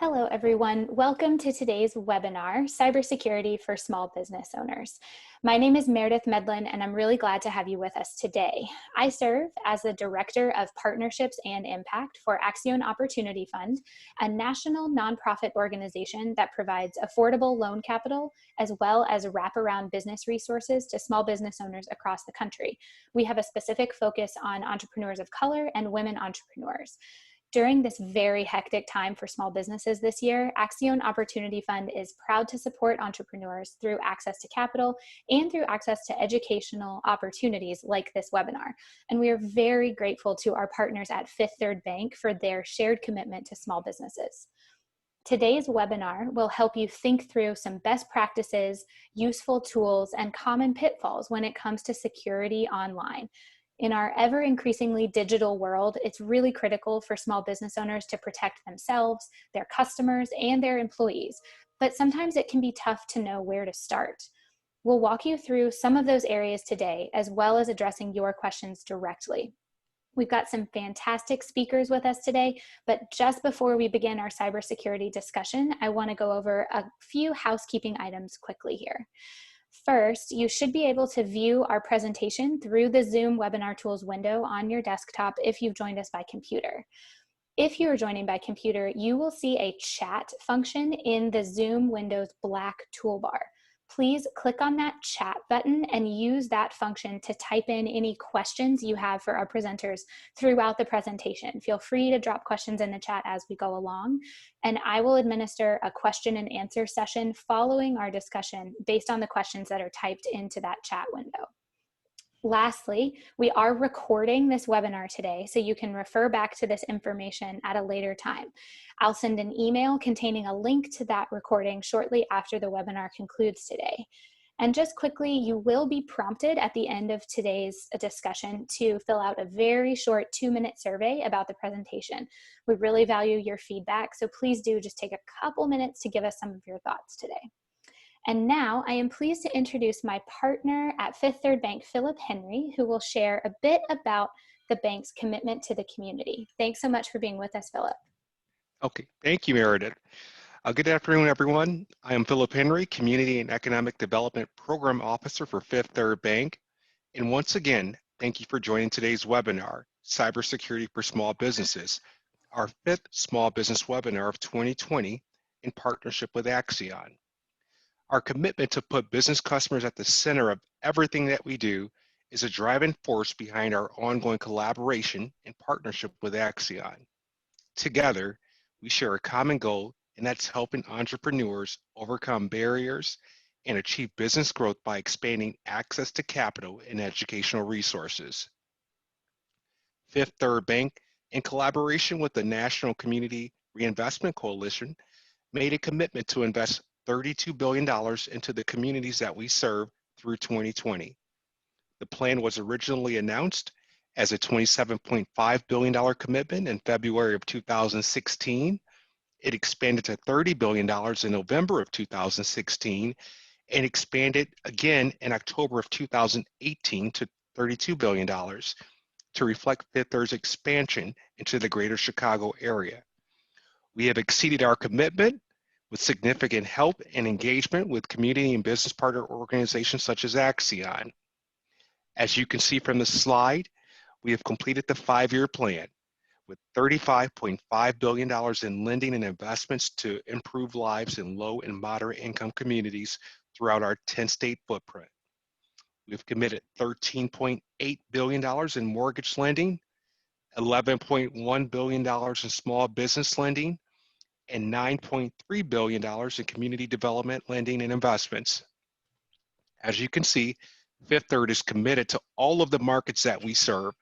Hello, everyone. Welcome to today's webinar, Cybersecurity for Small Business Owners. My name is Meredith Medlin, and I'm really glad to have you with us today. I serve as the Director of Partnerships and Impact for Accion Opportunity Fund, a national nonprofit organization that provides affordable loan capital as well as wraparound business resources to small business owners across the country. We have a specific focus on entrepreneurs of color and women entrepreneurs. During this very hectic time for small businesses this year, Accion Opportunity Fund is proud to support entrepreneurs through access to capital and through access to educational opportunities like this webinar. And we are very grateful to our partners at Fifth Third Bank for their shared commitment to small businesses. Today's webinar will help you think through some best practices, useful tools, and common pitfalls when it comes to security online. In our ever increasingly digital world, it's really critical for small business owners to protect themselves, their customers, and their employees. But sometimes it can be tough to know where to start. We'll walk you through some of those areas today, as well as addressing your questions directly. We've got some fantastic speakers with us today, but just before we begin our cybersecurity discussion, I want to go over a few housekeeping items quickly here. First, you should be able to view our presentation through the Zoom Webinar Tools window on your desktop if you've joined us by computer. If you are joining by computer, you will see a chat function in the Zoom window's black toolbar. Please click on that chat button and use that function to type in any questions you have for our presenters throughout the presentation. Feel free to drop questions in the chat as we go along, and I will administer a question and answer session following our discussion based on the questions that are typed into that chat window. Lastly, we are recording this webinar today, so you can refer back to this information at a later time. I'll send an email containing a link to that recording shortly after the webinar concludes today. And just quickly, you will be prompted at the end of today's discussion to fill out a very short 2-minute survey about the presentation. We really value your feedback, so please do just take a couple minutes to give us some of your thoughts today. And now I am pleased to introduce my partner at Fifth Third Bank, Philip Henry, who will share a bit about the bank's commitment to the community. Thanks so much for being with us, Philip. Okay, thank you, Meredith. Good afternoon, everyone. I am Philip Henry, Community and Economic Development Program Officer for Fifth Third Bank. And once again, thank you for joining today's webinar, Cybersecurity for Small Businesses, our 5th small business webinar of 2020 in partnership with Accion. Our commitment to put business customers at the center of everything that we do is a driving force behind our ongoing collaboration and partnership with Accion. Together, we share a common goal, and that's helping entrepreneurs overcome barriers and achieve business growth by expanding access to capital and educational resources. Fifth Third Bank, in collaboration with the National Community Reinvestment Coalition, made a commitment to invest $32 billion into the communities that we serve through 2020. The plan was originally announced as a $27.5 billion commitment in February of 2016. It expanded to $30 billion in November of 2016 and expanded again in October of 2018 to $32 billion to reflect Fifth Third's expansion into the greater Chicago area. We have exceeded our commitment with significant help and engagement with community and business partner organizations such as Accion. As you can see from the slide, we have completed the 5-year plan with $35.5 billion in lending and investments to improve lives in low and moderate income communities throughout our 10-state footprint. We've committed $13.8 billion in mortgage lending, $11.1 billion in small business lending, and $9.3 billion in community development lending and investments. As you can see, Fifth Third is committed to all of the markets that we serve.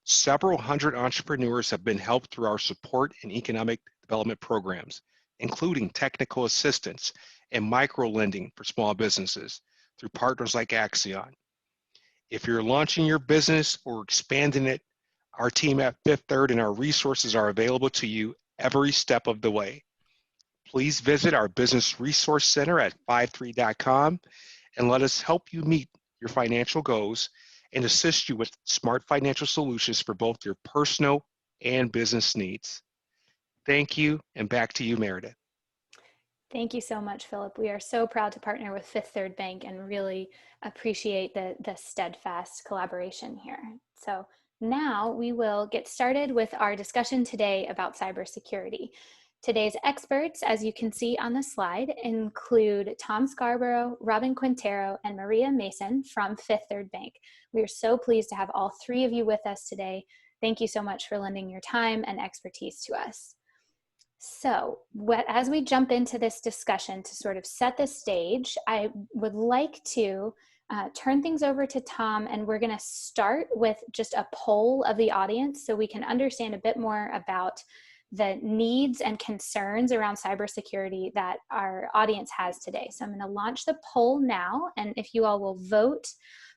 Several hundred entrepreneurs have been helped through our support and economic development programs, including technical assistance and micro lending for small businesses through partners like Accion. If you're launching your business or expanding it, our team at Fifth Third and our resources are available to you every step of the way. Please visit our Business Resource Center at 53.com and let us help you meet your financial goals and assist you with smart financial solutions for both your personal and business needs. Thank you, and back to you, Meredith. Thank you so much, Philip. We are so proud to partner with Fifth Third Bank and really appreciate the steadfast collaboration here. So now we will get started with our discussion today about cybersecurity. Today's experts, as you can see on the slide, include Tom Scarborough, Robin Quintero, and Maria Mason from Fifth Third Bank. We are so pleased to have all three of you with us today. Thank you so much for lending your time and expertise to us. So as we jump into this discussion to sort of set the stage, I would like to turn things over to Tom, and we're going to start with just a poll of the audience so we can understand a bit more about the needs and concerns around cybersecurity that our audience has today. So I'm going to launch the poll now, and if you all will vote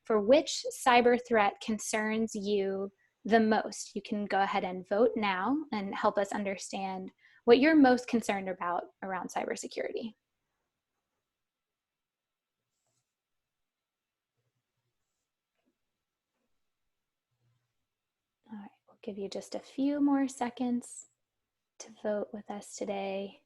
for which cyber threat concerns you the most, you can go ahead and vote now and help us understand what you're most concerned about around cybersecurity. All right, we'll give you just a few more seconds to vote with us today.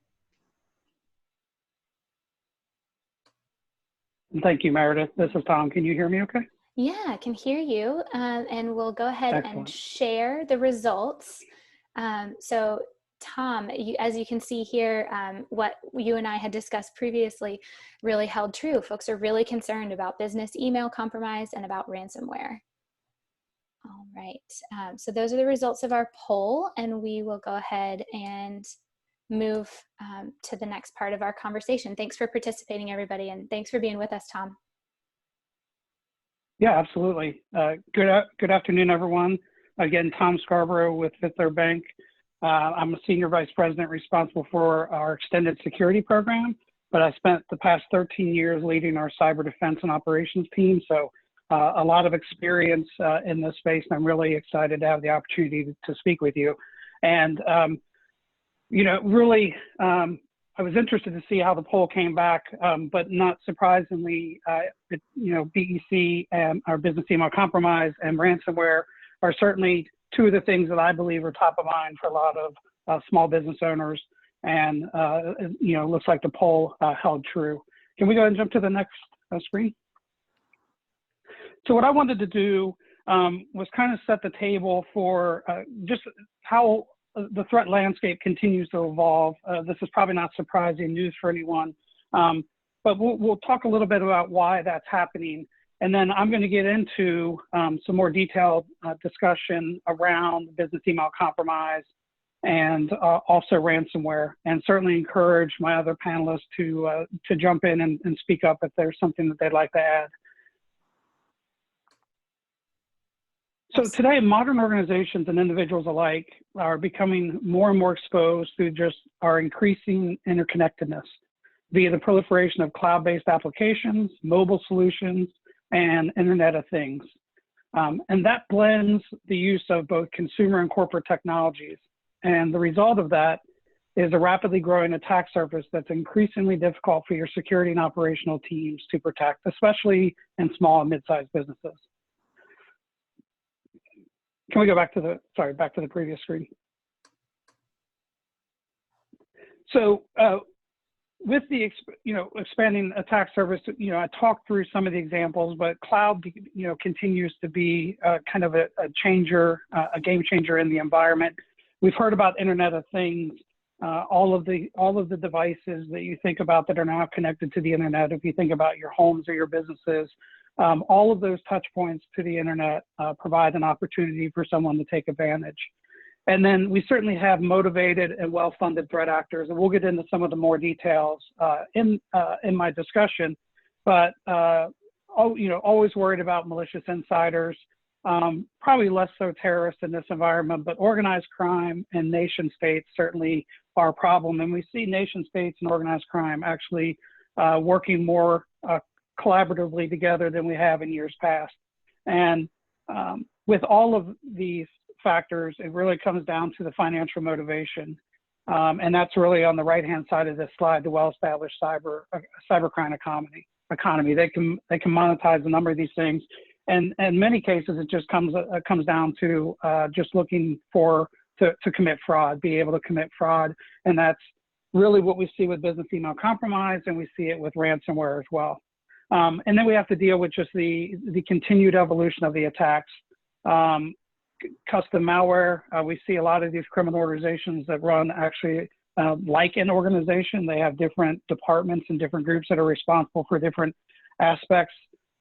Thank you, Meredith. This is Tom. Can you hear me okay? Yeah, I can hear you. And we'll go ahead Excellent. and share the results. So Tom, as you can see here, what you and I had discussed previously really held true. Folks are really concerned about business email compromise and about ransomware. All right, so those are the results of our poll, and we will go ahead and move to the next part of our conversation. Thanks for participating, everybody, and thanks for being with us, Tom. Yeah, absolutely. Good afternoon, everyone. Again, Tom Scarborough with Fifth Third Bank. I'm a Senior Vice President responsible for our extended security program, but I spent the past 13 years leading our cyber defense and operations team. So a lot of experience in this space, and I'm really excited to have the opportunity to speak with you. And, you know, really, I was interested to see how the poll came back, but not surprisingly, you know, BEC and our business email compromise and ransomware are certainly two of the things that I believe are top of mind for a lot of small business owners. And, you know, looks like the poll held true. Can we go ahead and jump to the next screen? So what I wanted to do was kind of set the table for just how the threat landscape continues to evolve. This is probably not surprising news for anyone, but we'll talk a little bit about why that's happening. And then I'm going to get into some more detailed discussion around business email compromise and also ransomware, and certainly encourage my other panelists to jump in and speak up if there's something that they'd like to add. So today, modern organizations and individuals alike are becoming more and more exposed to just our increasing interconnectedness via the proliferation of cloud-based applications, mobile solutions, and Internet of Things. And that blends the use of both consumer and corporate technologies. And the result of that is a rapidly growing attack surface that's increasingly difficult for your security and operational teams to protect, especially in small and mid-sized businesses. Can we go back to the previous screen? So with the expanding attack surface, I talked through some of the examples, but cloud continues to be kind of a changer, a game changer in the environment. We've heard about Internet of Things, all of the devices that you think about that are now connected to the internet. If you think about your homes or your businesses, all of those touch points to the internet provide an opportunity for someone to take advantage. And then we certainly have motivated and well-funded threat actors, and we'll get into some of the more details in my discussion. But always worried about malicious insiders, probably less so terrorists in this environment, but organized crime and nation states certainly are a problem. And we see nation states and organized crime actually working more collaboratively together than we have in years past. And with all of these factors, it really comes down to the financial motivation. And that's really on the right-hand side of this slide, the well-established cybercrime economy. They can monetize a number of these things. And in many cases, it just comes down to just looking to commit fraud, be able to commit fraud. And that's really what we see with business email compromise, and we see it with ransomware as well. And then we have to deal with just the continued evolution of the attacks. Custom malware, we see a lot of these criminal organizations that run actually like an organization. They have different departments and different groups that are responsible for different aspects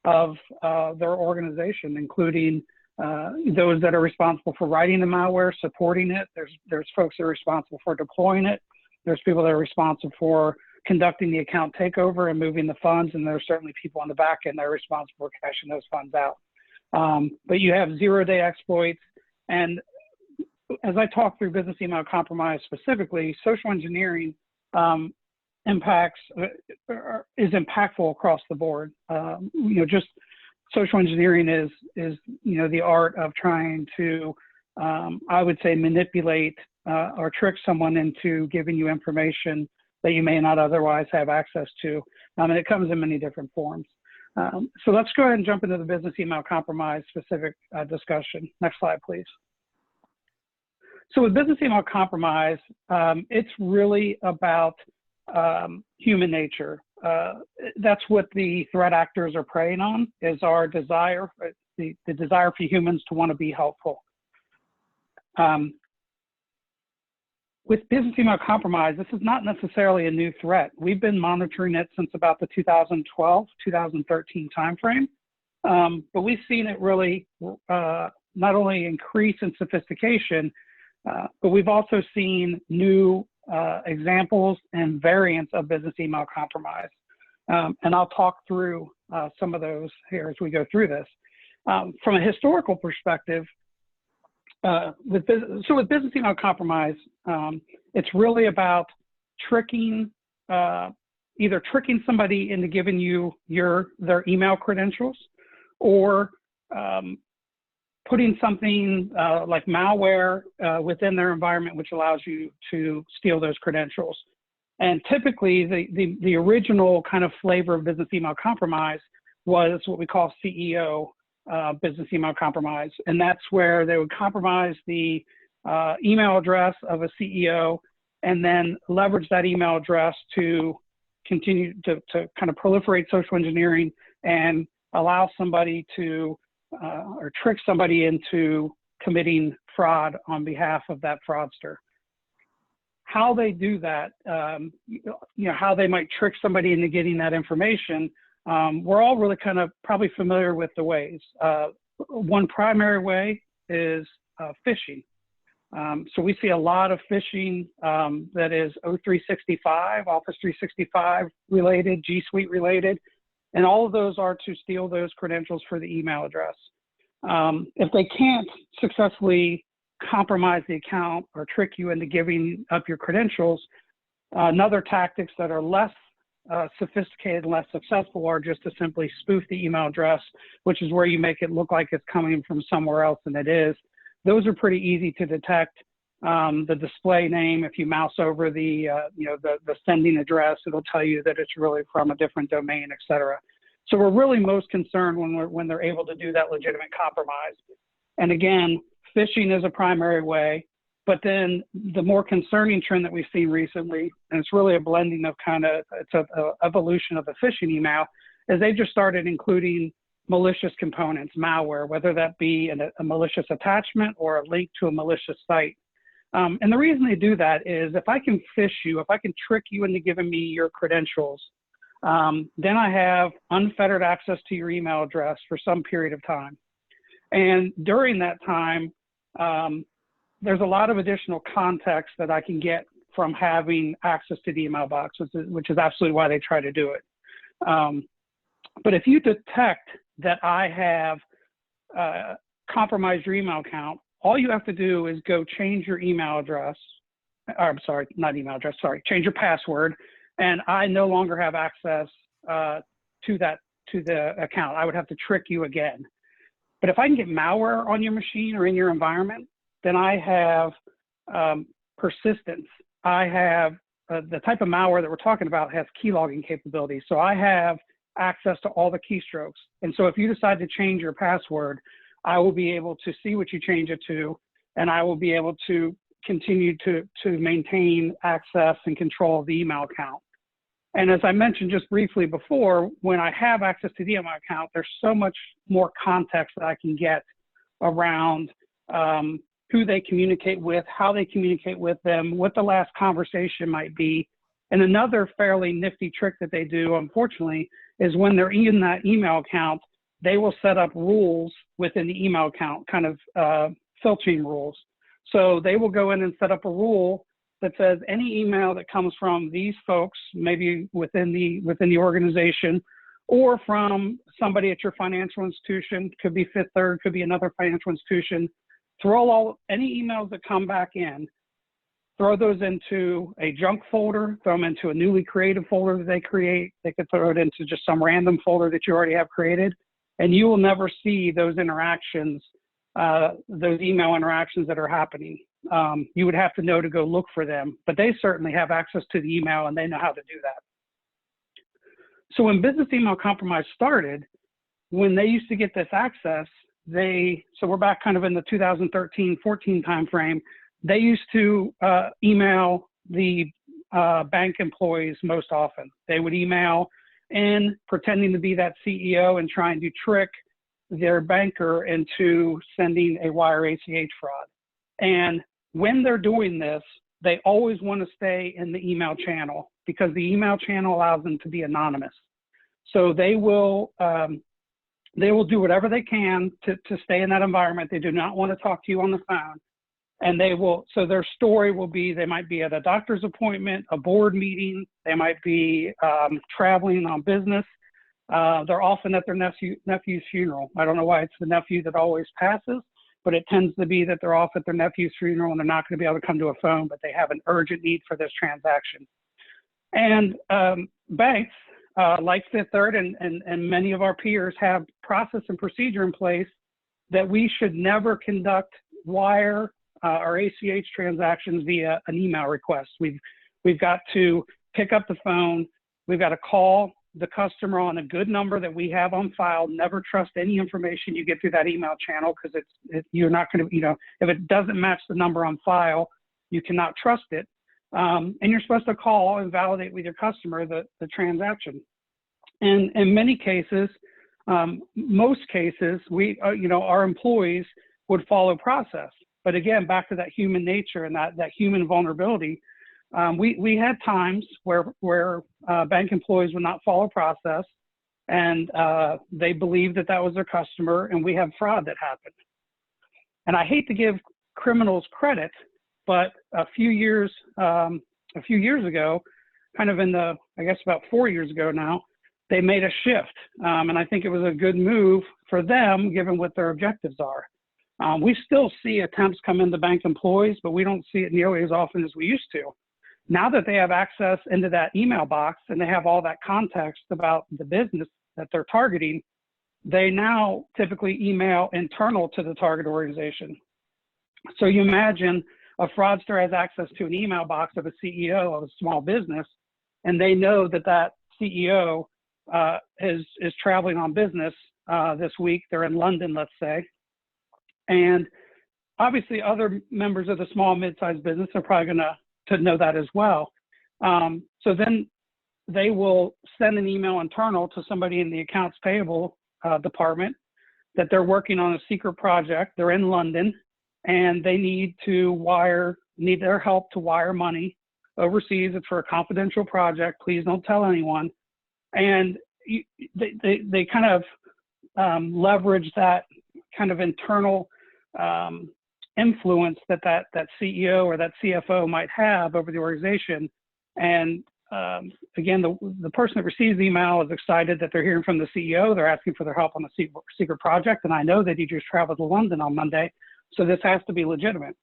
of their organization, including those that are responsible for writing the malware, supporting it. There's folks that are responsible for deploying it. There's people that are responsible for conducting the account takeover and moving the funds, and there's certainly people on the back end that are responsible for cashing those funds out. But you have zero-day exploits, and as I talk through business email compromise specifically, social engineering is impactful across the board. Just social engineering is the art of trying to, I would say, manipulate or trick someone into giving you information that you may not otherwise have access to, and it comes in many different forms. So let's go ahead and jump into the business email compromise specific discussion. Next slide, please. So with business email compromise, it's really about human nature. That's what the threat actors are preying on, is our desire, the desire for humans to want to be helpful. With business email compromise, this is not necessarily a new threat. We've been monitoring it since about the 2012, 2013 timeframe, but we've seen it really not only increase in sophistication, but we've also seen new examples and variants of business email compromise. And I'll talk through some of those here as we go through this. From a historical perspective, with business email compromise, it's really about tricking, either tricking somebody into giving you their email credentials, or putting something like malware within their environment, which allows you to steal those credentials. And typically, the original kind of flavor of business email compromise was what we call CEO business email compromise. And that's where they would compromise the email address of a CEO and then leverage that email address to continue to kind of proliferate social engineering and allow somebody to or trick somebody into committing fraud on behalf of that fraudster. How they do that, how they might trick somebody into getting that information, we're all really kind of probably familiar with the ways. One primary way is phishing. So we see a lot of phishing that is O365, Office 365 related, G Suite related, and all of those are to steal those credentials for the email address. If they can't successfully compromise the account or trick you into giving up your credentials, another tactics that are less sophisticated and less successful are just to simply spoof the email address, which is where you make it look like it's coming from somewhere else than it is. Those are pretty easy to detect. The display name, if you mouse over the sending address, it'll tell you that it's really from a different domain, et cetera. So we're really most concerned when they're able to do that legitimate compromise. And again, phishing is a primary way, but then the more concerning trend that we've seen recently, and it's really a blending of it's an evolution of the phishing email, is they just started including malicious components, malware, whether that be a malicious attachment or a link to a malicious site. And the reason they do that is if I can phish you, if I can trick you into giving me your credentials, then I have unfettered access to your email address for some period of time. And during that time, there's a lot of additional context that I can get from having access to the email box, which is absolutely why they try to do it. But if you detect that I have compromised your email account, all you have to do is go change your email address. Change your password, and I no longer have access to the account. I would have to trick you again. But if I can get malware on your machine or in your environment, then I have persistence. I have the type of malware that we're talking about has key logging capabilities. So I have access to all the keystrokes. And so if you decide to change your password, I will be able to see what you change it to, and I will be able to continue to maintain access and control of the email account. And as I mentioned just briefly before, when I have access to the email account, there's so much more context that I can get around who they communicate with, how they communicate with them, what the last conversation might be. And another fairly nifty trick that they do, unfortunately, is when they're in that email account, they will set up rules within the email account, kind of filtering rules. So they will go in and set up a rule that says any email that comes from these folks, maybe within the organization, or from somebody at your financial institution, could be Fifth Third, could be another financial institution, throw any emails that come back in, throw those into a junk folder, throw them into a newly created folder that they create. They could throw it into just some random folder that you already have created, and you will never see those interactions, those email interactions that are happening. You would have to know to go look for them, but they certainly have access to the email and they know how to do that. So when business email compromise started, when they used to get this access, so we're back kind of in the 2013-14 timeframe, they used to email the bank employees most often. They would email in pretending to be that CEO and trying to trick their banker into sending a wire ACH fraud. And when they're doing this, they always want to stay in the email channel because the email channel allows them to be anonymous. So they will do whatever they can to stay in that environment. They do not want to talk to you on the phone. And so their story will be, they might be at a doctor's appointment, a board meeting, they might be traveling on business. They're often at their nephew's funeral. I don't know why it's the nephew that always passes, but it tends to be that they're off at their nephew's funeral and they're not going to be able to come to a phone, but they have an urgent need for this transaction. And banks, like Fifth Third and many of our peers, have process and procedure in place that we should never conduct wire or ACH transactions via an email request. We've got to pick up the phone. We've got to call the customer on a good number that we have on file. Never trust any information you get through that email channel because you're not going to, if it doesn't match the number on file, you cannot trust it. And you're supposed to call and validate with your customer the transaction. And in many cases, most cases, our employees would follow process. But again, back to that human nature and that human vulnerability, we had times where bank employees would not follow process, and they believed that was their customer, and we have fraud that happened. And I hate to give criminals credit, but a few years ago, kind of I guess about 4 years ago now, they made a shift, and I think it was a good move for them, given what their objectives are. We still see attempts come into bank employees, but we don't see it nearly as often as we used to. Now that they have access into that email box and they have all that context about the business that they're targeting, they now typically email internal to the target organization. So you imagine a fraudster has access to an email box of a CEO of a small business, and they know that CEO is traveling on business this week. They're in London, let's say. And obviously other members of the small mid-sized business are probably going to know that as well. So then they will send an email internal to somebody in the accounts payable department that they're working on a secret project. They're in London and they need their help to wire money overseas. It's for a confidential project. Please don't tell anyone. And they kind of leverage that kind of internal influence that CEO or that CFO might have over the organization. And again, the person that receives the email is excited that they're hearing from the CEO. They're asking for their help on a secret project. And I know that he just traveled to London on Monday, so this has to be legitimate.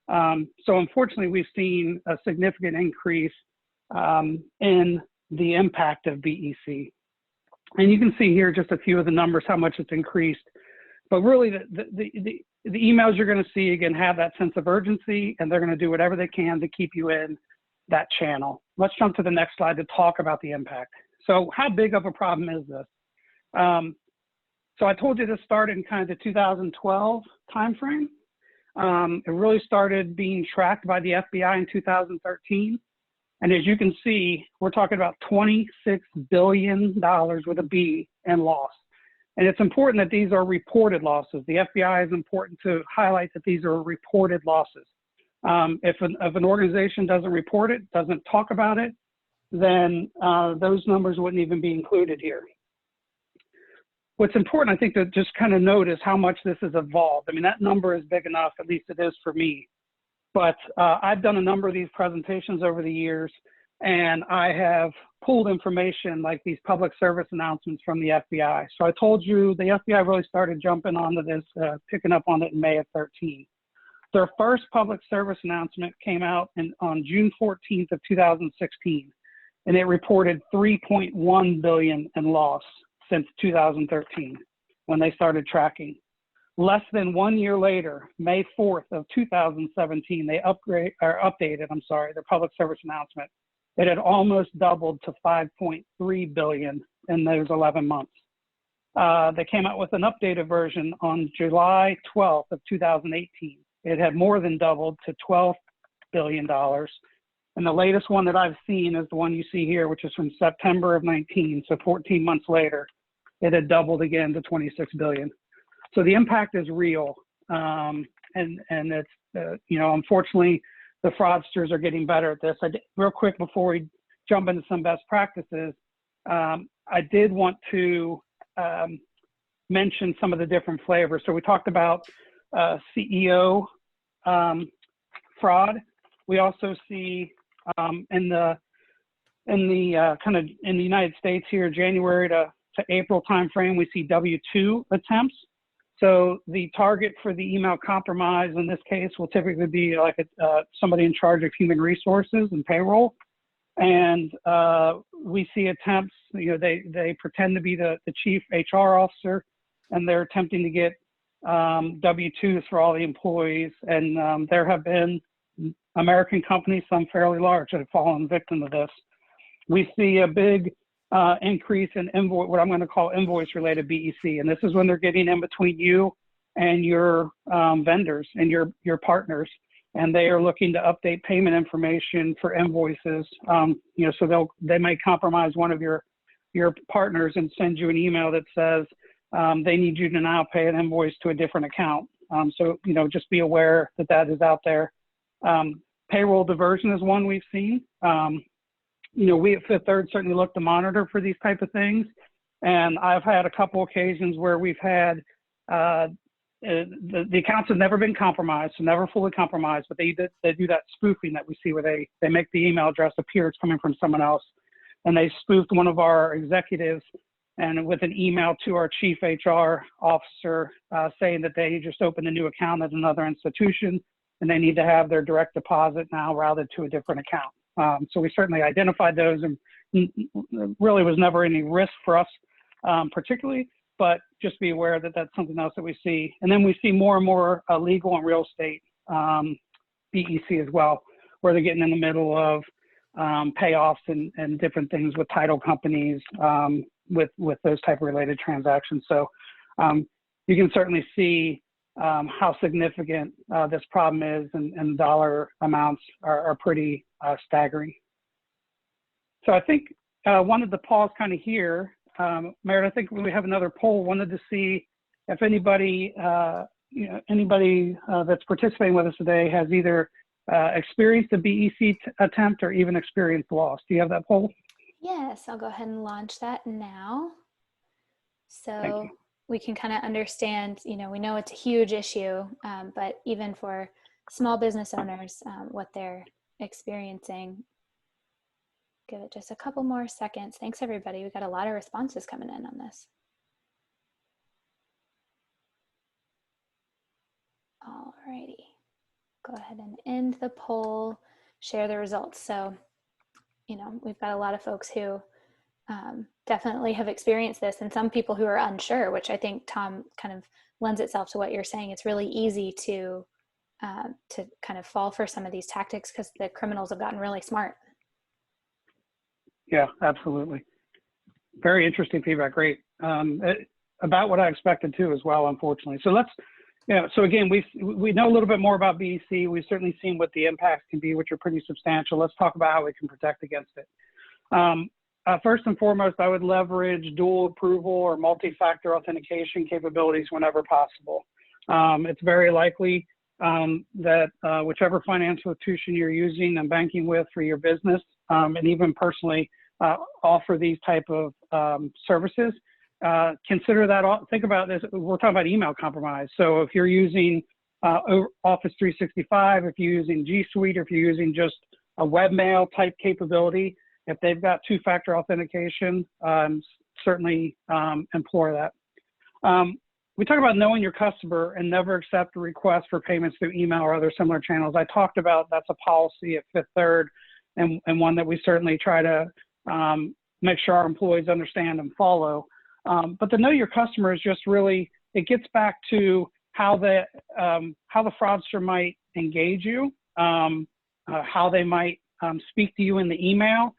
So unfortunately, we've seen a significant increase in the impact of BEC. And you can see here just a few of the numbers, how much it's increased. But really, the emails you're going to see, again, have that sense of urgency, and they're going to do whatever they can to keep you in that channel. Let's jump to the next slide to talk about the impact. So how big of a problem is this? So I told you this started in kind of the 2012 timeframe. It really started being tracked by the FBI in 2013. And as you can see, we're talking about $26 billion with a B in loss. And it's important that these are reported losses. The FBI is important to highlight that these are reported losses. If an organization doesn't report it, doesn't talk about it, then those numbers wouldn't even be included here. What's important, I think, to just kind of notice how much this has evolved. I mean, that number is big enough, at least it is for me. But I've done a number of these presentations over the years, and I have pulled information like these public service announcements from the FBI. So I told you the FBI really started jumping onto this, picking up on it in May of 13. Their first public service announcement came out on June 14th of 2016, and it reported $3.1 billion in loss since 2013 when they started tracking. Less than 1 year later, May 4th of 2017, they updated their public service announcement. It had almost doubled to $5.3 billion in those 11 months. They came out with an updated version on July 12th of 2018. It had more than doubled to $12 billion. And the latest one that I've seen is the one you see here, which is from September of 19, so 14 months later, it had doubled again to $26 billion. So the impact is real, and it's, unfortunately, the fraudsters are getting better at this. Real quick before we jump into some best practices, I did want to mention some of the different flavors. So we talked about CEO fraud. We also see in the United States here, January to April timeframe, we see W-2 attempts. So the target for the email compromise in this case will typically be like somebody in charge of human resources and payroll. And we see attempts, they pretend to be the chief HR officer, and they're attempting to get W-2s for all the employees. And there have been American companies, some fairly large, that have fallen victim to this. We see a big increase in what I'm going to call invoice-related BEC, and this is when they're getting in between you and your vendors and your partners, and they are looking to update payment information for invoices. So they might compromise one of your partners and send you an email that says they need you to now pay an invoice to a different account. So just be aware that is out there. Payroll diversion is one we've seen. We at Fifth Third certainly look to monitor for these type of things. And I've had a couple occasions where we've had, the accounts have never been compromised, so never fully compromised, but they do that spoofing that we see where they make the email address appear it's coming from someone else. And they spoofed one of our executives and with an email to our chief HR officer saying that they just opened a new account at another institution and they need to have their direct deposit now routed to a different account. So we certainly identified those, and really was never any risk for us particularly, but just be aware that that's something else that we see. And then we see more and more legal and real estate BEC as well, where they're getting in the middle of payoffs and different things with title companies with those type of related transactions. So you can certainly see how significant this problem is, and dollar amounts are pretty staggering. So I think wanted to pause kind of here. Meredith, I think we have another poll. Wanted to see if anybody that's participating with us today has either experienced a BEC attempt or even experienced loss. Do you have that poll? Yes, I'll go ahead and launch that now. So we can kind of understand, we know it's a huge issue, but even for small business owners, what they're experiencing. Give it just a couple more seconds. Thanks, everybody. We've got a lot of responses coming in on this. Alrighty. Go ahead and end the poll, share the results. So, we've got a lot of folks who definitely have experienced this, and some people who are unsure, which I think, Tom, kind of lends itself to what you're saying. It's really easy to kind of fall for some of these tactics because the criminals have gotten really smart. Yeah, absolutely. Very interesting feedback. Great. About what I expected too as well, unfortunately. So let's Yeah, so again, we know a little bit more about BEC. We've certainly seen what the impacts can be, which are pretty substantial. Let's talk about how we can protect against it. First and foremost, I would leverage dual approval or multi-factor authentication capabilities whenever possible. It's very likely that whichever financial institution you're using and banking with for your business, and even personally offer these type of services, consider that. Think about this. We're talking about email compromise. So if you're using Office 365, if you're using G Suite, or if you're using just a webmail type capability, if they've got two-factor authentication, certainly employ that. We talk about knowing your customer and never accept a request for payments through email or other similar channels. I talked about that's a policy at Fifth Third, and one that we certainly try to make sure our employees understand and follow. But to know your customer is just really, it gets back to how the fraudster might engage you, how they might speak to you in the email.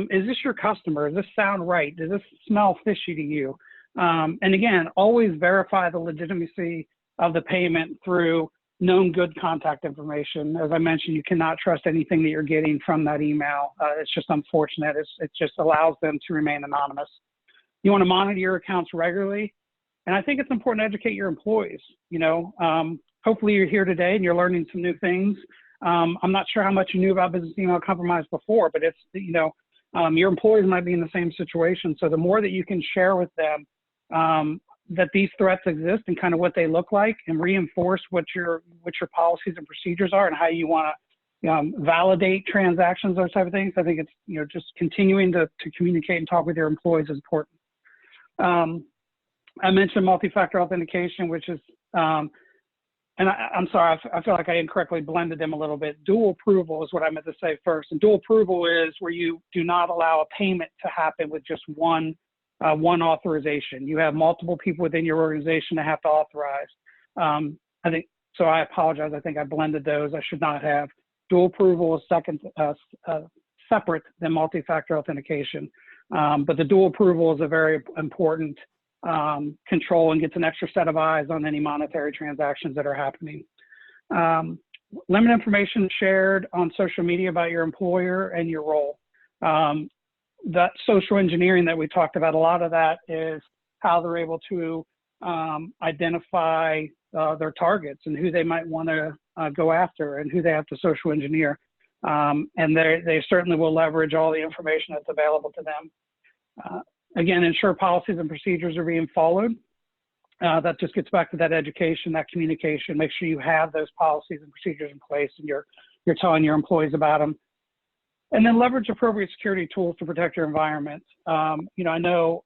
Is this your customer? Does this sound right? Does this smell fishy to you? And again, always verify the legitimacy of the payment through known good contact information. As I mentioned, you cannot trust anything that you're getting from that email. It's just unfortunate. It just allows them to remain anonymous. You want to monitor your accounts regularly. And I think it's important to educate your employees. You know, hopefully you're here today and you're learning some new things. I'm not sure how much you knew about business email compromise before, but it's, you know, your employees might be in the same situation. So the more that you can share with them that these threats exist and kind of what they look like, and reinforce what your policies and procedures are and how you want to validate transactions, those type of things. I think it's, you know, just continuing to communicate and talk with your employees is important. I mentioned multi-factor authentication, which is, and I'm sorry, I feel like I incorrectly blended them a little bit. Dual approval is what I meant to say first. And dual approval is where you do not allow a payment to happen with just one authorization. You have multiple people within your organization that have to authorize. I think, so I apologize. I think I blended those. I should not have. Dual approval is separate than multi-factor authentication. But the dual approval is a very important control and gets an extra set of eyes on any monetary transactions that are happening. Limit information shared on social media about your employer and your role. That social engineering that we talked about, a lot of that is how they're able to identify their targets and who they might want to go after and who they have to social engineer. And they certainly will leverage all the information that's available to them. Again, ensure policies and procedures are being followed. That just gets back to that education, that communication. Make sure you have those policies and procedures in place and you're telling your employees about them. And then leverage appropriate security tools to protect your environment. You know, I know,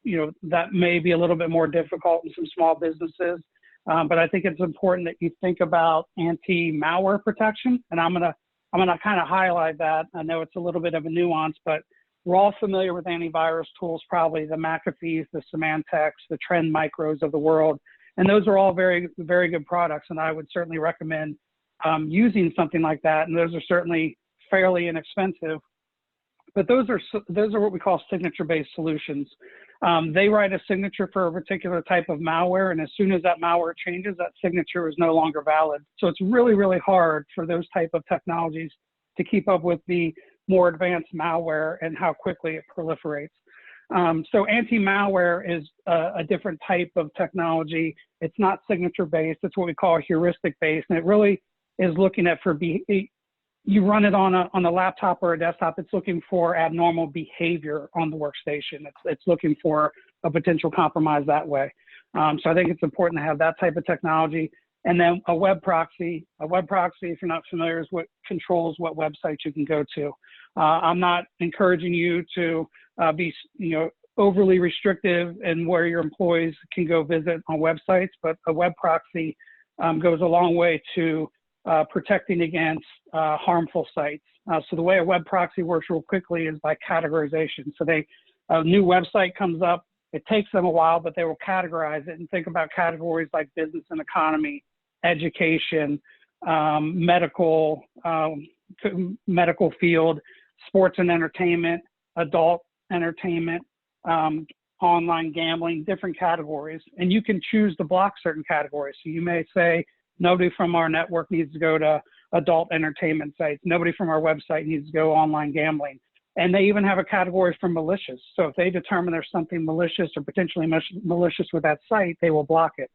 you know, that may be a little bit more difficult in some small businesses, but I think it's important that you think about anti-malware protection. And I'm gonna kind of highlight that. I know it's a little bit of a nuance, but we're all familiar with antivirus tools, probably the McAfee's, the Symantec's, the Trend Micros of the world. And those are all very, very good products. And I would certainly recommend using something like that. And those are certainly fairly inexpensive. But those are what we call signature-based solutions. They write a signature for a particular type of malware, and as soon as that malware changes, that signature is no longer valid. So it's really, really hard for those type of technologies to keep up with the more advanced malware and how quickly it proliferates. So anti-malware is a different type of technology. It's not signature-based. It's what we call heuristic-based, and it really is looking at you run it on a laptop or a desktop, it's looking for abnormal behavior on the workstation. It's looking for a potential compromise that way. So I think it's important to have that type of technology. And then a web proxy. A web proxy, if you're not familiar, is what controls what websites you can go to. I'm not encouraging you to be, you know, overly restrictive in where your employees can go visit on websites, but a web proxy goes a long way to protecting against harmful sites. So the way a web proxy works real quickly is by categorization. So a new website comes up, it takes them a while, but they will categorize it and think about categories like business and economy, education, medical field, sports and entertainment, adult entertainment, online gambling, different categories, and you can choose to block certain categories. So you may say, nobody from our network needs to go to adult entertainment sites. Nobody from our website needs to go online gambling. And they even have a category for malicious. So if they determine there's something malicious or potentially malicious with that site, they will block it.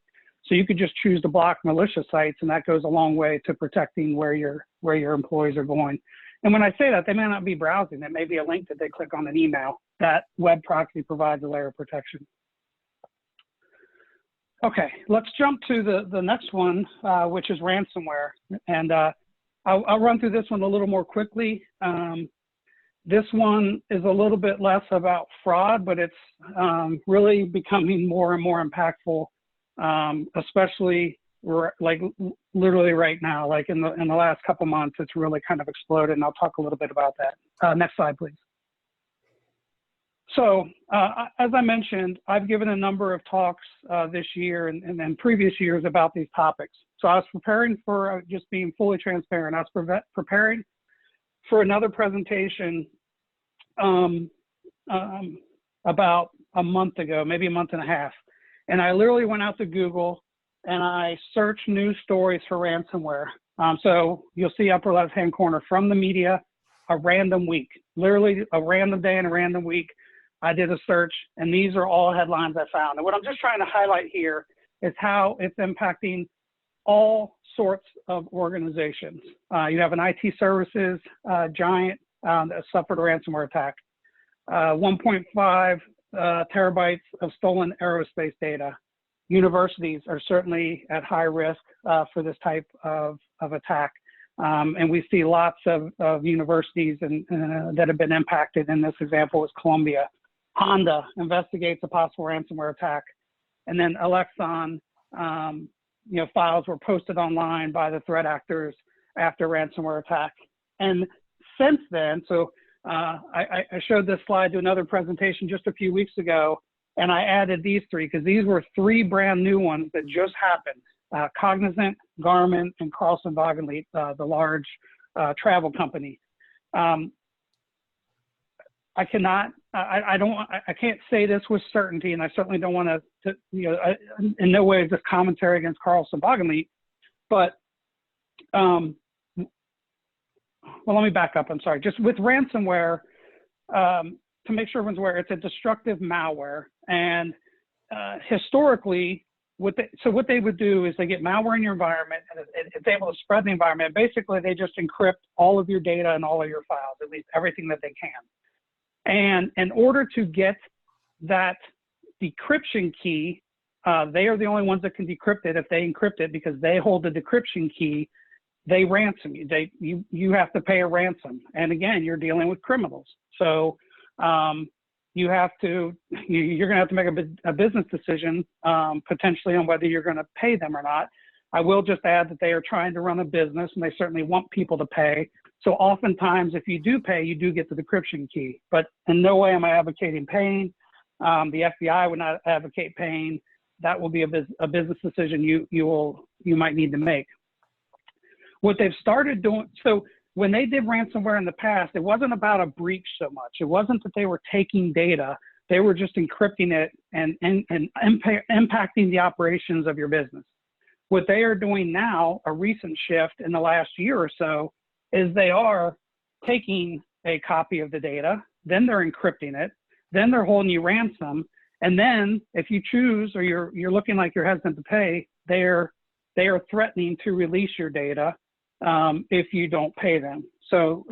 So you could just choose to block malicious sites, and that goes a long way to protecting where your employees are going. And when I say that, they may not be browsing. It may be a link that they click on an email. That web proxy provides a layer of protection. Okay, let's jump to the next one, which is ransomware. And I'll run through this one a little more quickly. This one is a little bit less about fraud, but it's really becoming more and more impactful, especially like literally right now, like in the last couple months, it's really kind of exploded, and I'll talk a little bit about that. Next slide, please. So as I mentioned, I've given a number of talks this year and previous years about these topics. So I was preparing for, just being fully transparent, I was preparing for another presentation about a month ago, maybe a month and a half. And I literally went out to Google and I searched news stories for ransomware. So you'll see upper left-hand corner, from the media, a random week, literally a random day and a random week. I did a search, and these are all headlines I found. And what I'm just trying to highlight here is how it's impacting all sorts of organizations. You have an IT services giant that suffered a ransomware attack. 1.5 terabytes of stolen aerospace data. Universities are certainly at high risk for this type of attack. And we see lots of universities that have been impacted. In this example is Columbia. Honda investigates a possible ransomware attack. And then Accion, files were posted online by the threat actors after ransomware attack. And since then, so I showed this slide to another presentation just a few weeks ago, and I added these three because these were three brand new ones that just happened. Cognizant, Garmin, and Carlson Wagenlieb, the large travel company. I can't say this with certainty, and I certainly don't want to, in no way is this commentary against Carlson Wagenlieb, but, well, let me back up, I'm sorry. Just with ransomware, to make sure everyone's aware, it's a destructive malware, and historically, what they would do is they get malware in your environment, and it's able to spread the environment. Basically, they just encrypt all of your data and all of your files, at least everything that they can. And in order to get that decryption key, they are the only ones that can decrypt it. If they encrypt it because they hold the decryption key, they ransom you. You have to pay a ransom. And again, you're dealing with criminals. So you're going to have to make a business decision potentially on whether you're going to pay them or not. I will just add that they are trying to run a business, and they certainly want people to pay. So oftentimes, if you do pay, you do get the decryption key. But in no way am I advocating paying. The FBI would not advocate paying. That will be a business decision you might need to make. What they've started doing, so when they did ransomware in the past, it wasn't about a breach so much. It wasn't that they were taking data. They were just encrypting it and impacting the operations of your business. What they are doing now, a recent shift in the last year or so, is they are taking a copy of the data, then they're encrypting it, then they're holding you ransom, and then if you choose or you're looking like you're hesitant to pay, they are threatening to release your data if you don't pay them. So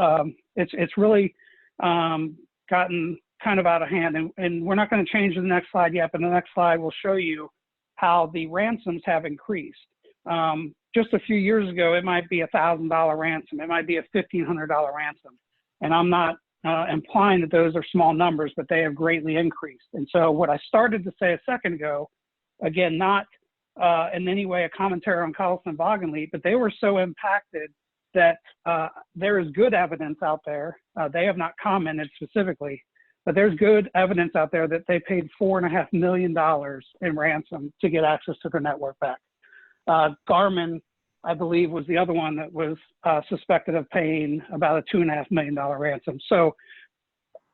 it's really gotten kind of out of hand, and we're not going to change the next slide yet, but the next slide will show you how the ransoms have increased. Just a few years ago, it might be $1,000 ransom. It might be a $1,500 ransom. And I'm not implying that those are small numbers, but they have greatly increased. And so what I started to say a second ago, again, not in any way a commentary on Carlson Wagenlieb, but they were so impacted that there is good evidence out there. They have not commented specifically, but there's good evidence out there that they paid $4.5 million in ransom to get access to their network back. Garmin, I believe, was the other one that was suspected of paying about a $2.5 million ransom. So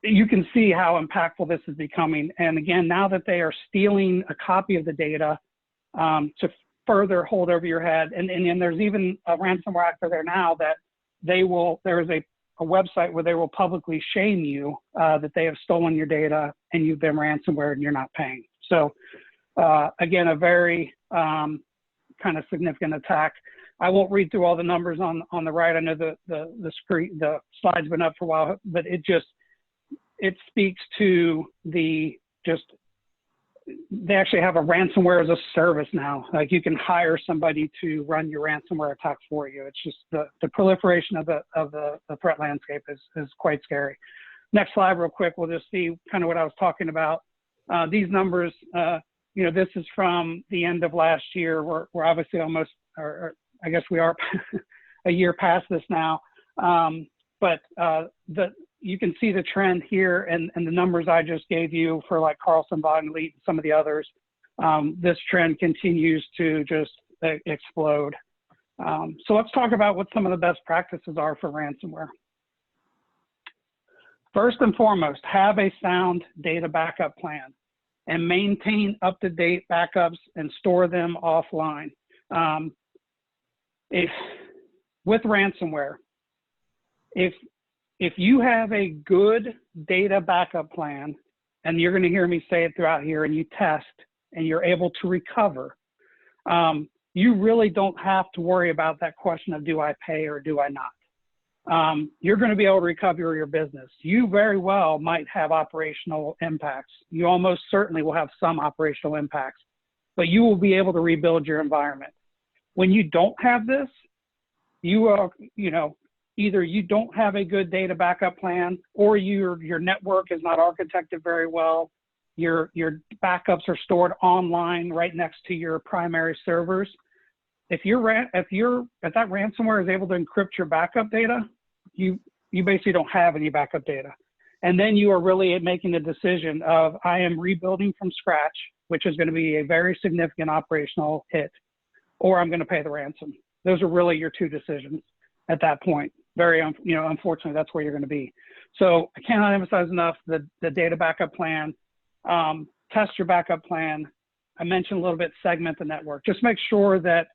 you can see how impactful this is becoming. And again, now that they are stealing a copy of the data to further hold over your head, and there's even a ransomware actor there now that there is a website where they will publicly shame you that they have stolen your data and you've been ransomware and you're not paying. So again, a very kind of significant attack. I won't read through all the numbers on the right. I know the slide's been up for a while, but it speaks to they actually have a ransomware as a service now. Like, you can hire somebody to run your ransomware attack for you. It's just the proliferation of the threat landscape is quite scary. Next slide real quick, we'll just see kind of what I was talking about. These numbers, this is from the end of last year. We're obviously almost, or I guess we are a year past this now. But you can see the trend here, and the numbers I just gave you for like Carlson, Bond, Elite, and some of the others. This trend continues to just explode. So let's talk about what some of the best practices are for ransomware. First and foremost, have a sound data backup plan and maintain up-to-date backups and store them offline. With ransomware, if you have a good data backup plan, and you're going to hear me say it throughout here, and you test and you're able to recover, you really don't have to worry about that question of do I pay or do I not. You're going to be able to recover your business. You very well might have operational impacts. You almost certainly will have some operational impacts, but you will be able to rebuild your environment. When you don't have this, you are, either you don't have a good data backup plan, or your network is not architected very well. Your backups are stored online right next to your primary servers. If that ransomware is able to encrypt your backup data, you basically don't have any backup data. And then you are really making the decision of, I am rebuilding from scratch, which is going to be a very significant operational hit, or I'm going to pay the ransom. Those are really your two decisions at that point. Unfortunately, that's where you're going to be. So I cannot emphasize enough the data backup plan. Test your backup plan. I mentioned a little bit, segment the network. Just make sure that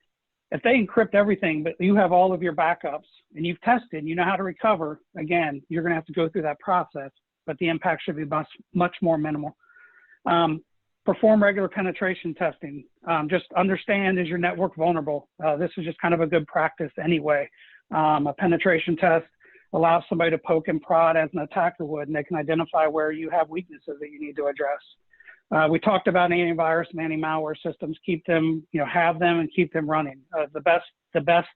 if they encrypt everything, but you have all of your backups and you've tested, you know how to recover, again, you're going to have to go through that process, but the impact should be much more minimal. Perform regular penetration testing. Just understand, is your network vulnerable? This is just kind of a good practice anyway. A penetration test allows somebody to poke and prod as an attacker would, and they can identify where you have weaknesses that you need to address. We talked about antivirus and anti-malware systems. Keep them, have them and keep them running. The best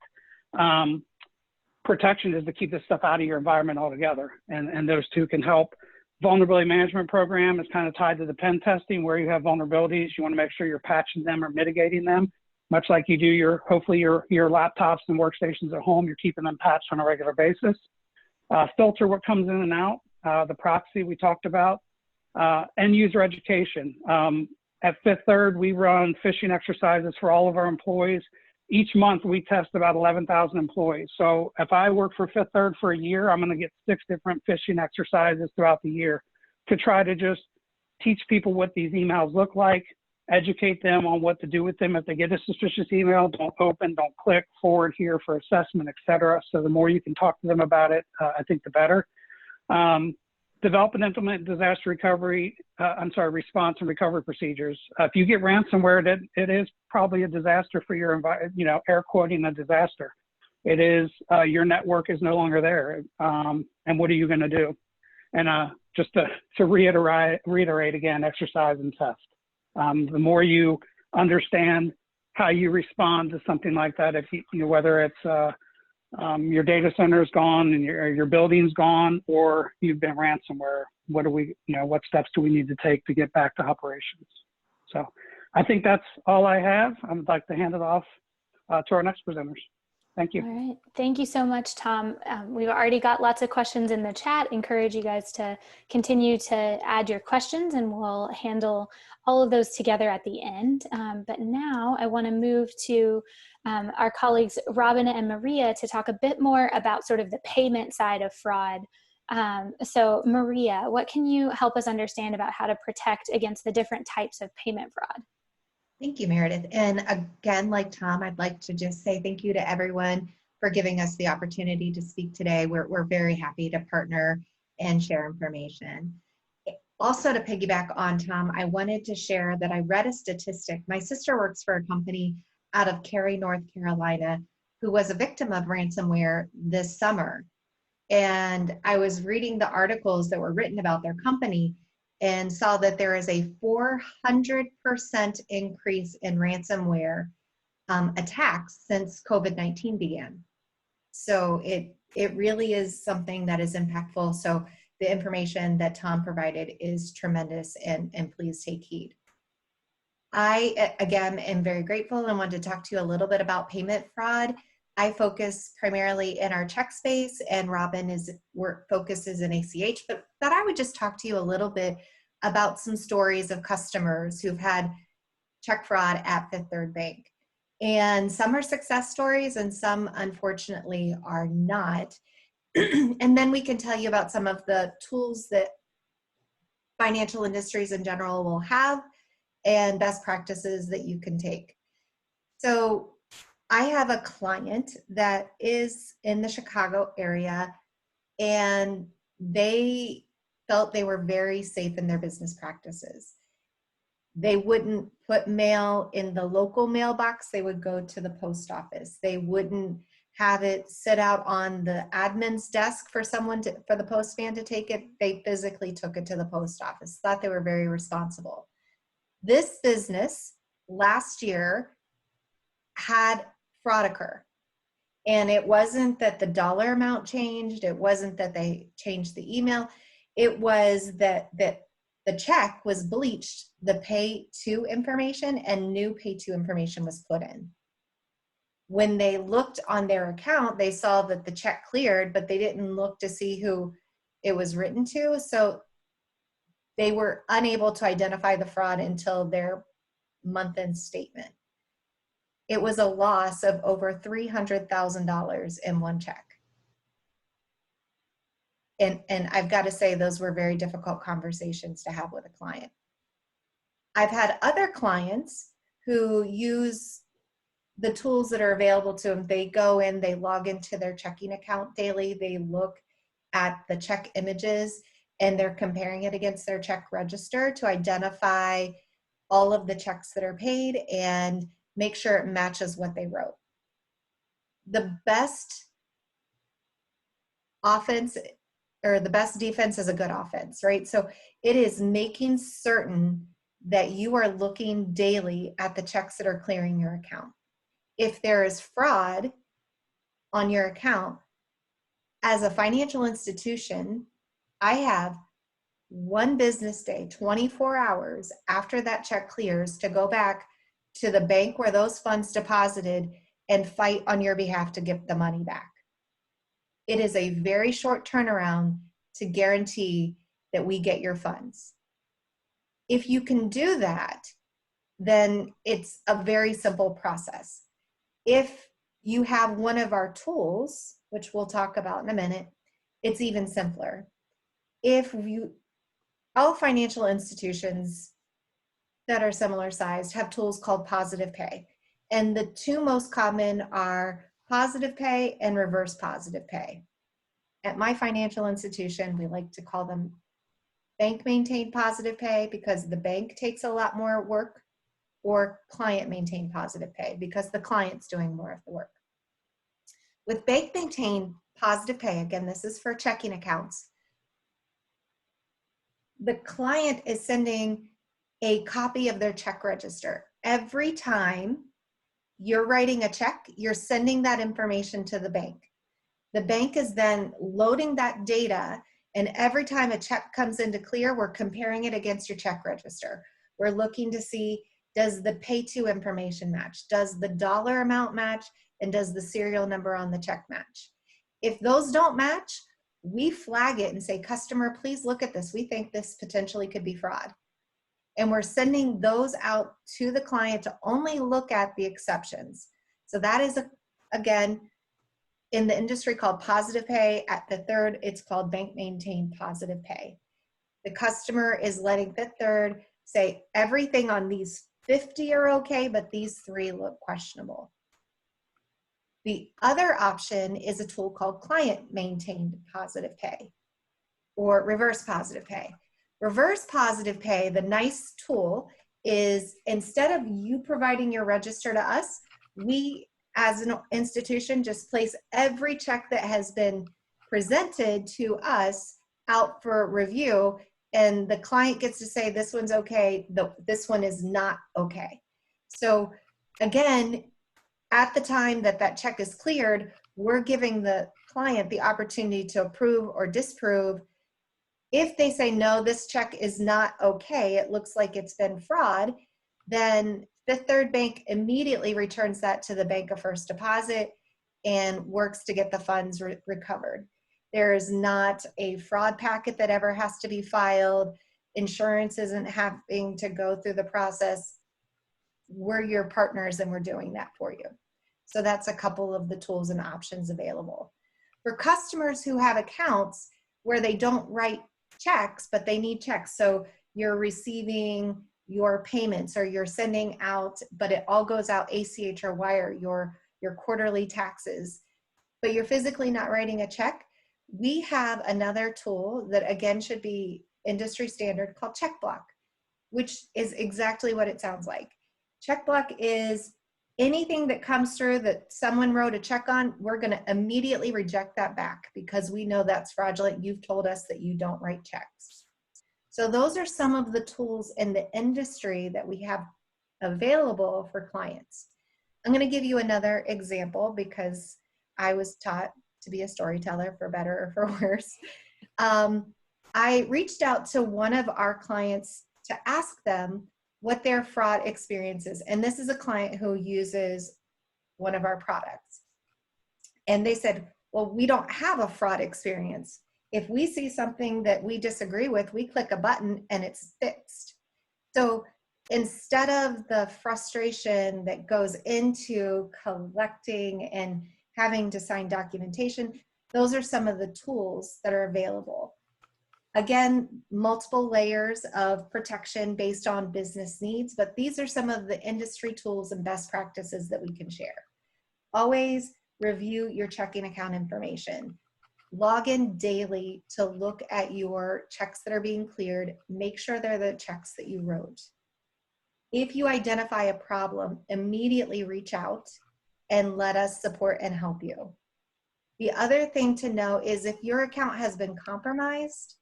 protection is to keep this stuff out of your environment altogether, and those two can help. Vulnerability management program is kind of tied to the pen testing. Where you have vulnerabilities, you want to make sure you're patching them or mitigating them, much like you do hopefully your laptops and workstations at home. You're keeping them patched on a regular basis. Filter what comes in and out. The proxy we talked about. End user education. At Fifth Third, we run phishing exercises for all of our employees. Each month, we test about 11,000 employees. So if I work for Fifth Third for a year, I'm going to get 6 different phishing exercises throughout the year to try to just teach people what these emails look like, educate them on what to do with them. If they get a suspicious email, don't open, don't click, forward here for assessment, etc. So the more you can talk to them about it, I think the better. Develop and implement disaster response and recovery procedures. If you get ransomware, it is probably a disaster for your environment, air quoting a disaster. It is, your network is no longer there. And what are you going to do? And just to reiterate again, exercise and test. The more you understand how you respond to something like that, if whether it's your data center is gone and your building's gone, or you've been ransomware, what steps do we need to take to get back to operations? So I think that's all I have. I would like to hand it off to our next presenters. Thank you. All right. Thank you so much, Tom. We've already got lots of questions in the chat. Encourage you guys to continue to add your questions, and we'll handle all of those together at the end. But now I want to move to our colleagues, Robin and Maria, to talk a bit more about sort of the payment side of fraud So Maria, what can you help us understand about how to protect against the different types of payment fraud? Thank you, Meredith. And again, like Tom, I'd like to just say thank you to everyone for giving us the opportunity to speak today. We're very happy to partner and share information. Also, to piggyback on Tom, I wanted to share that I read a statistic. My sister works for a company out of Cary, North Carolina, who was a victim of ransomware this summer. And I was reading the articles that were written about their company and saw that there is a 400% increase in ransomware attacks since COVID-19 began. So it really is something that is impactful. So the information that Tom provided is tremendous, and please take heed. I, again, am very grateful and want to talk to you a little bit about payment fraud. I focus primarily in our check space, and Robin focuses in ACH, but I would just talk to you a little bit about some stories of customers who've had check fraud at Fifth Third Bank. And some are success stories and some unfortunately are not. And then we can tell you about some of the tools that financial industries in general will have and best practices that you can take. So I have a client that is in the Chicago area, and they felt they were very safe in their business practices. They wouldn't put mail in the local mailbox. They would go to the post office. They wouldn't have it sit out on the admin's desk for the postman to take it. They physically took it to the post office. Thought they were very responsible. This business last year had fraud occur. And it wasn't that the dollar amount changed. It wasn't that they changed the email. It was that the check was bleached, the pay to information, and new pay to information was put in. When they looked on their account, they saw that the check cleared, but they didn't look to see who it was written to. So they were unable to identify the fraud until their month-end statement. It was a loss of over $300,000 in one check. And I've got to say, those were very difficult conversations to have with a client. I've had other clients who use the tools that are available to them. They go in, they log into their checking account daily, they look at the check images, and they're comparing it against their check register to identify all of the checks that are paid and make sure it matches what they wrote. The best offense or the best defense is a good offense, right? So it is making certain that you are looking daily at the checks that are clearing your account. If there is fraud on your account, as a financial institution, I have one business day, 24 hours after that check clears, to go back to the bank where those funds deposited and fight on your behalf to get the money back. It is a very short turnaround to guarantee that we get your funds. If you can do that, then it's a very simple process. If you have one of our tools, which we'll talk about in a minute, it's even simpler. All financial institutions that are similar sized have tools called positive pay. And the two most common are positive pay and reverse positive pay. At my financial institution, we like to call them bank maintained positive pay because the bank takes a lot more work, or client maintained positive pay because the client's doing more of the work. With bank maintained positive pay, again, this is for checking accounts, the client is sending a copy of their check register. Every time you're writing a check, you're sending that information to the bank. The bank is then loading that data, and every time a check comes into clear, we're comparing it against your check register. We're looking to see, does the pay to information match? Does the dollar amount match? And does the serial number on the check match? If those don't match, we flag it and say, customer, please look at this. We think this potentially could be fraud. And we're sending those out to the client to only look at the exceptions. So that is, again, in the industry called positive pay. At Fifth Third, it's called bank maintained positive pay. The customer is letting Fifth Third say everything on these 50 are okay, but these 3 look questionable. The other option is a tool called client maintained positive pay or reverse positive pay. Reverse positive pay, the nice tool is instead of you providing your register to us, we as an institution just place every check that has been presented to us out for review, and the client gets to say this one's okay, this one is not okay. So again, at the time that that check is cleared, we're giving the client the opportunity to approve or disapprove. If they say, no, this check is not okay, it looks like it's been fraud, then Fifth Third Bank immediately returns that to the Bank of First Deposit and works to get the funds recovered. There is not a fraud packet that ever has to be filed. Insurance isn't having to go through the process. We're your partners and we're doing that for you. So that's a couple of the tools and options available. For customers who have accounts where they don't write checks, but they need checks. So you're receiving your payments or you're sending out, but it all goes out ACH or wire, your quarterly taxes, but you're physically not writing a check. We have another tool that again should be industry standard called Check Block, which is exactly what it sounds like. Check Block is anything that comes through that someone wrote a check on, we're going to immediately reject that back because we know that's fraudulent. You've told us that you don't write checks. So those are some of the tools in the industry that we have available for clients. I'm going to give you another example because I was taught to be a storyteller, for better or for worse. I reached out to one of our clients to ask them what their fraud experience is. And this is a client who uses one of our products. And they said, well, we don't have a fraud experience. If we see something that we disagree with, we click a button and it's fixed. So instead of the frustration that goes into collecting and having to sign documentation, those are some of the tools that are available. Again, multiple layers of protection based on business needs, but these are some of the industry tools and best practices that we can share. Always review your checking account information. Log in daily to look at your checks that are being cleared. Make sure they're the checks that you wrote. If you identify a problem, immediately reach out and let us support and help you. The other thing to know is if your account has been compromised,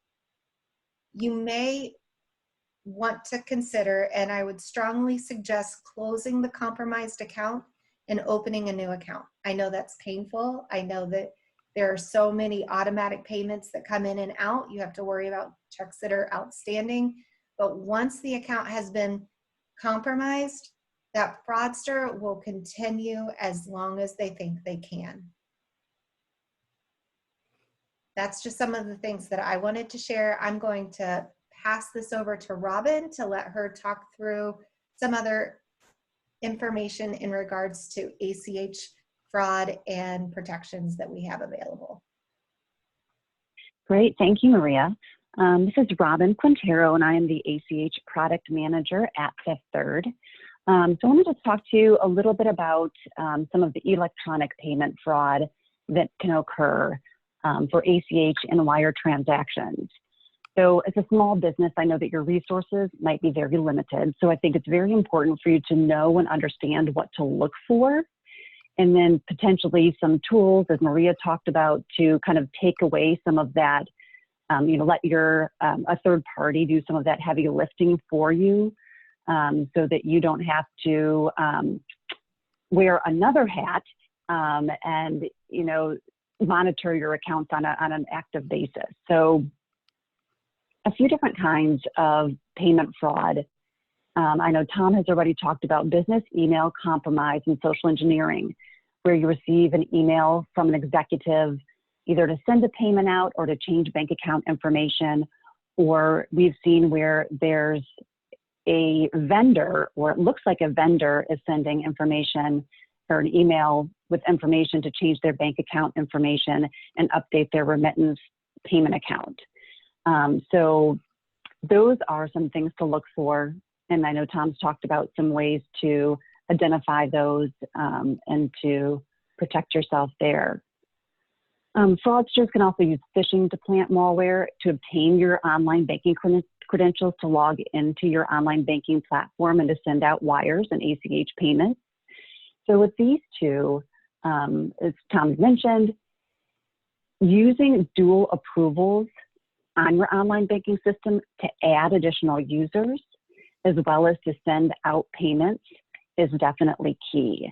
you may want to consider, and I would strongly suggest closing the compromised account and opening a new account. I know that's painful. I know that there are so many automatic payments that come in and out. You have to worry about checks that are outstanding. But once the account has been compromised, that fraudster will continue as long as they think they can. That's just some of the things that I wanted to share. I'm going to pass this over to Robin to let her talk through some other information in regards to ACH fraud and protections that we have available. Great, thank you, Maria. This is Robin Quintero, and I am the ACH product manager at Fifth Third. So I wanted to talk to you a little bit about some of the electronic payment fraud that can occur for ACH and wire transactions. So as a small business, I know that your resources might be very limited. So I think it's very important for you to know and understand what to look for, and then potentially some tools, as Maria talked about, to kind of take away some of that, let your a third party do some of that heavy lifting for you, so that you don't have to wear another hat and monitor your accounts on an active basis. So a few different kinds of payment fraud. I know Tom has already talked about business email compromise and social engineering, where you receive an email from an executive either to send a payment out or to change bank account information, or we've seen where there's a vendor, or it looks like a vendor is sending information or an email with information to change their bank account information and update their remittance payment account. So those are some things to look for. And I know Tom's talked about some ways to identify those and to protect yourself there. Fraudsters can also use phishing to plant malware to obtain your online banking credentials to log into your online banking platform and to send out wires and ACH payments. So with these two, as Tom mentioned, using dual approvals on your online banking system to add additional users, as well as to send out payments, is definitely key.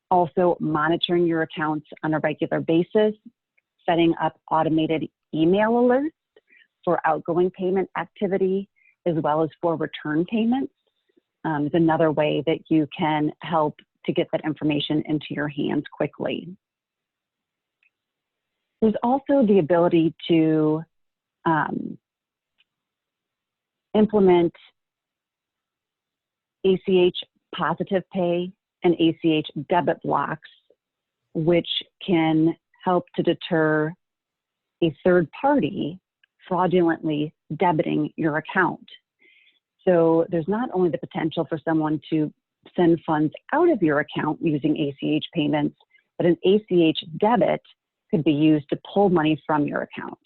Also, monitoring your accounts on a regular basis, setting up automated email alerts for outgoing payment activity, as well as for return payments, is another way that you can help to get that information into your hands quickly. There's also the ability to implement ACH positive pay and ACH debit blocks, which can help to deter a third party fraudulently debiting your account. So there's not only the potential for someone to send funds out of your account using ACH payments, but an ACH debit could be used to pull money from your account.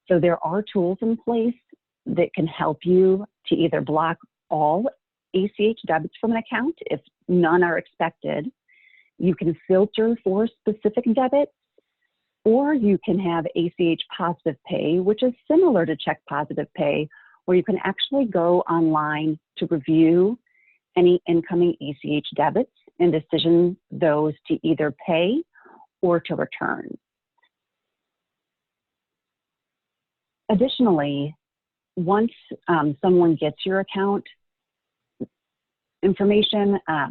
So there are tools in place that can help you to either block all ACH debits from an account if none are expected. You can filter for specific debits, or you can have ACH positive pay, which is similar to check positive pay, where you can actually go online to review any incoming ACH debits and decision those to either pay or to return. Additionally, once someone gets your account information, as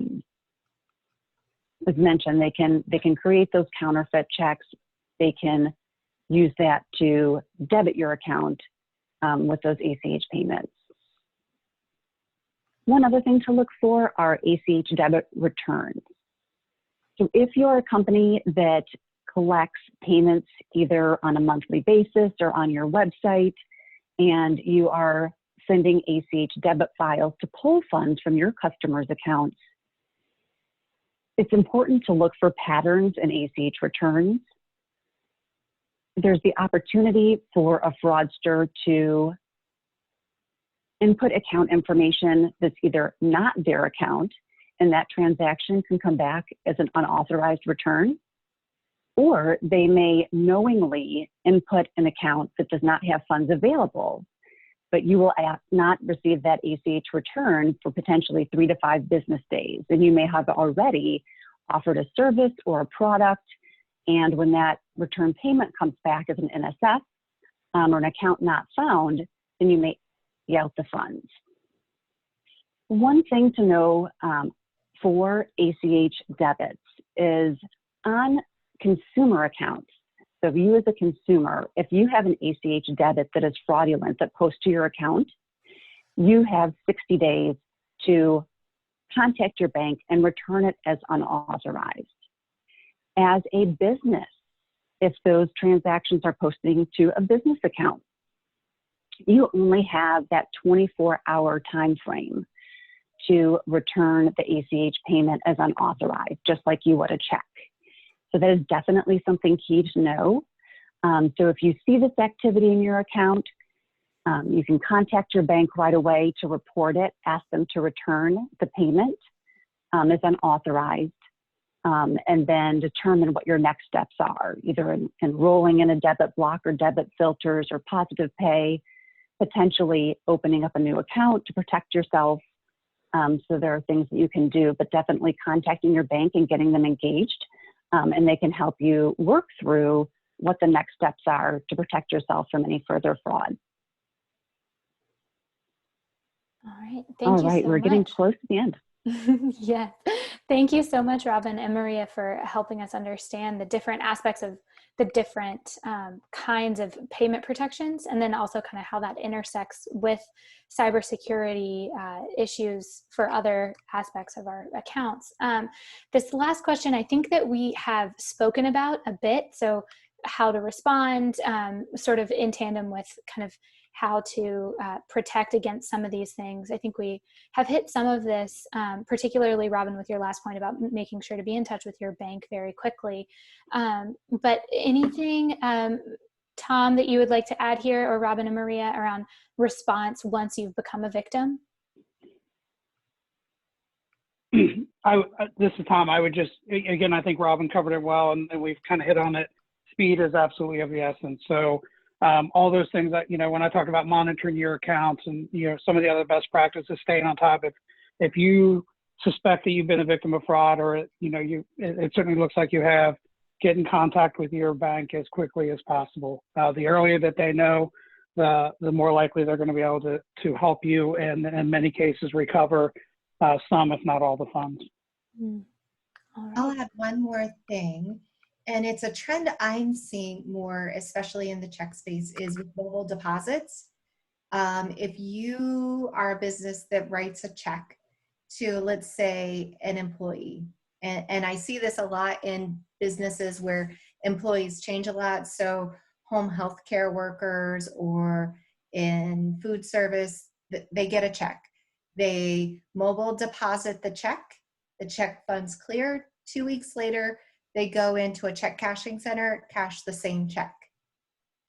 mentioned, they can create those counterfeit checks. They can use that to debit your account with those ACH payments. One other thing to look for are ACH debit returns. So if you're a company that collects payments either on a monthly basis or on your website, and you are sending ACH debit files to pull funds from your customers' accounts, it's important to look for patterns in ACH returns. There's the opportunity for a fraudster to input account information that's either not their account, and that transaction can come back as an unauthorized return, or they may knowingly input an account that does not have funds available, but you will not receive that ACH return for potentially 3 to 5 business days. And you may have already offered a service or a product, and when that return payment comes back as an NSF or an account not found, then you may be out the funds. One thing to know for ACH debits is on consumer accounts. So if you as a consumer, if you have an ACH debit that is fraudulent that posts to your account, you have 60 days to contact your bank and return it as unauthorized. As a business, if those transactions are posting to a business account, you only have that 24-hour time frame to return the ACH payment as unauthorized, just like you would a check. So that is definitely something key to know. So if you see this activity in your account, you can contact your bank right away to report it, ask them to return the payment as unauthorized, and then determine what your next steps are, either enrolling in a debit block or debit filters or positive pay, potentially opening up a new account to protect yourself. So there are things that you can do, but definitely contacting your bank and getting them engaged, and they can help you work through what the next steps are to protect yourself from any further fraud. All right, thank you so much. We're getting close to the end. Yes, thank you so much, Robin and Maria, for helping us understand the different aspects of the different kinds of payment protections, and then also kind of how that intersects with cybersecurity issues for other aspects of our accounts. This last question, I think that we have spoken about a bit, so how to respond, sort of in tandem with kind of how to protect against some of these things. I think we have hit some of this, particularly Robin, with your last point about making sure to be in touch with your bank very quickly. But anything, Tom, that you would like to add here, or Robin and Maria, around response once you've become a victim? This is Tom. I would just, again, I think Robin covered it well, and we've kind of hit on it. Speed is absolutely of the essence. So all those things that, when I talk about monitoring your accounts and, some of the other best practices, staying on top of, if you suspect that you've been a victim of fraud, or, it certainly looks like you have, get in contact with your bank as quickly as possible. The earlier that they know, the more likely they're going to be able to help you, and in many cases recover some, if not all, the funds. All right. I'll add one more thing, and it's a trend I'm seeing more, especially in the check space, is with mobile deposits. If you are a business that writes a check to, let's say, an employee, and I see this a lot in businesses where employees change a lot, so home health care workers or in food service, they get a check. They mobile deposit the check funds clear. 2 weeks later, they go into a check cashing center, cash the same check.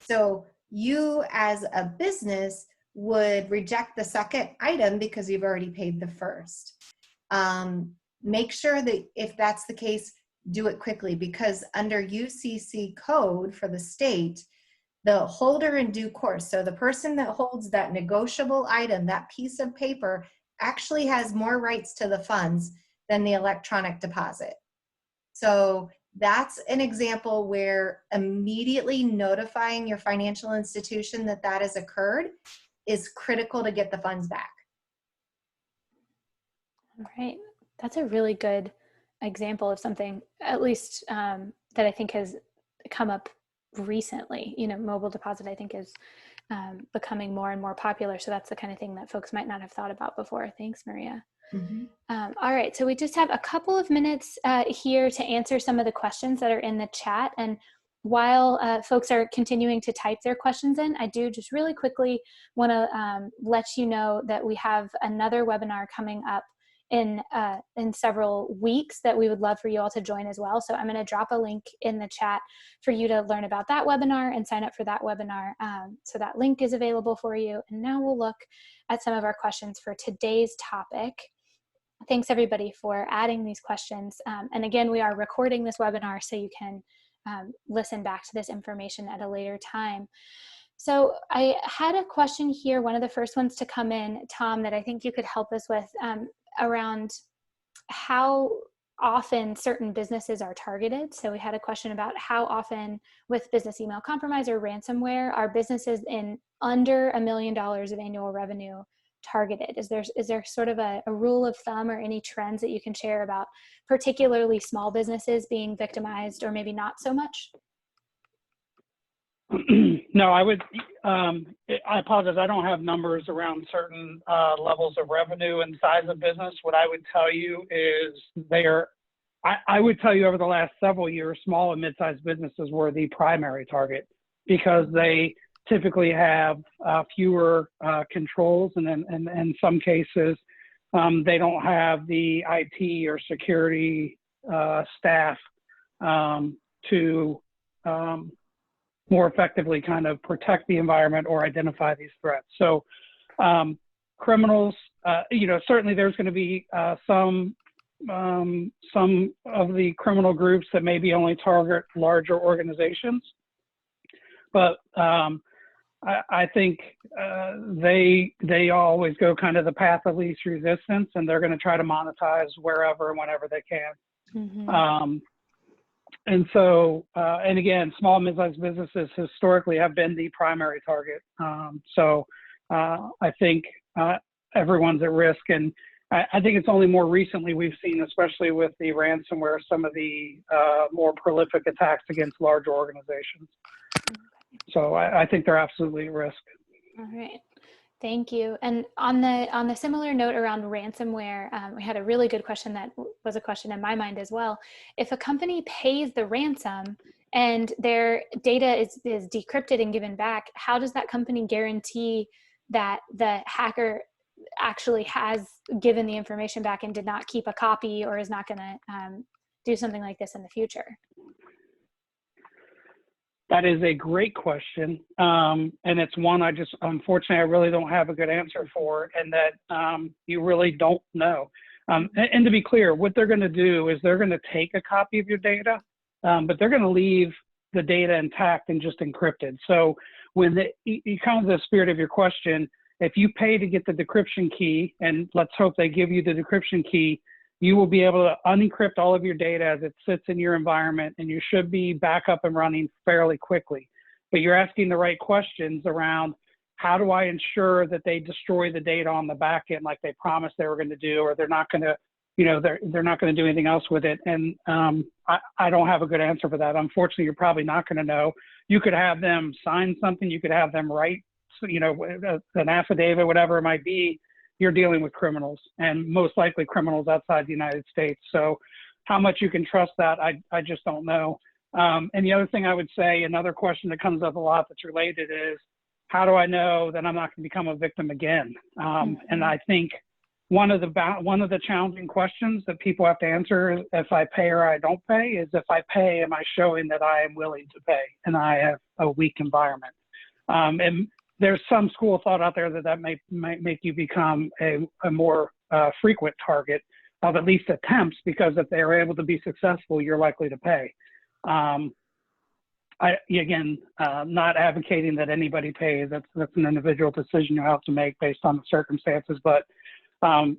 So you as a business would reject the second item because you've already paid the first. Make sure that if that's the case, do it quickly, because under UCC code for the state, the holder in due course, so the person that holds that negotiable item, that piece of paper, actually has more rights to the funds than the electronic deposit. So that's an example where immediately notifying your financial institution that that has occurred is critical to get the funds back. All right. That's a really good example of something, at least that I think has come up recently. Mobile deposit, I think, is becoming more and more popular. So that's the kind of thing that folks might not have thought about before. Thanks, Maria. Mm-hmm. All right, so we just have a couple of minutes here to answer some of the questions that are in the chat. And while folks are continuing to type their questions in, I do just really quickly want to let you know that we have another webinar coming up in several weeks that we would love for you all to join as well. So I'm going to drop a link in the chat for you to learn about that webinar and sign up for that webinar. So that link is available for you. And now we'll look at some of our questions for today's topic. Thanks everybody for adding these questions. And again, we are recording this webinar so you can listen back to this information at a later time. So I had a question here, one of the first ones to come in, Tom, that I think you could help us with, around how often certain businesses are targeted. So we had a question about how often with business email compromise or ransomware are businesses in under $1 million of annual revenue targeted. Is there sort of a rule of thumb or any trends that you can share about particularly small businesses being victimized, or maybe not so much? No, I apologize. I don't have numbers around certain levels of revenue and size of business. What I would tell you is I would tell you over the last several years, small and mid-sized businesses were the primary target because they typically have fewer controls, and then in some cases, they don't have the IT or security staff to more effectively kind of protect the environment or identify these threats. So criminals, certainly there's going to be some of the criminal groups that maybe only target larger organizations, but I think they always go kind of the path of least resistance, and they're going to try to monetize wherever and whenever they can. Mm-hmm. And so, and again, small and mid-sized businesses historically have been the primary target. So I think everyone's at risk. And I think it's only more recently we've seen, especially with the ransomware, some of the more prolific attacks against large organizations. So I think they're absolutely at risk. All right. Thank you. And on the similar note around ransomware, we had a really good question that was a question in my mind as well. If a company pays the ransom and their data is decrypted and given back, how does that company guarantee that the hacker actually has given the information back and did not keep a copy or is not going to do something like this in the future? That is a great question. And it's one unfortunately, I really don't have a good answer for, and that you really don't know. And to be clear, what they're going to do is they're going to take a copy of your data, but they're going to leave the data intact and just encrypted. So when you come to the spirit of your question, if you pay to get the decryption key, and let's hope they give you the decryption key, you will be able to unencrypt all of your data as it sits in your environment, and you should be back up and running fairly quickly. But you're asking the right questions around how do I ensure that they destroy the data on the back end like they promised they were going to do, or they're not going to, they're not going to do anything else with it. And I don't have a good answer for that. Unfortunately, you're probably not going to know. You could have them sign something, you could have them write, an affidavit, whatever it might be. You're dealing with criminals, and most likely criminals outside the United States. So how much you can trust that, I just don't know. And the other thing I would say, another question that comes up a lot that's related is, how do I know that I'm not going to become a victim again? And I think one of the challenging questions that people have to answer is, if I pay or I don't pay, is if I pay, am I showing that I am willing to pay and I have a weak environment? And there's some school of thought out there that might make you become a more frequent target of at least attempts, because if they are able to be successful, you're likely to pay. Not advocating that anybody pays. That's an individual decision you have to make based on the circumstances. But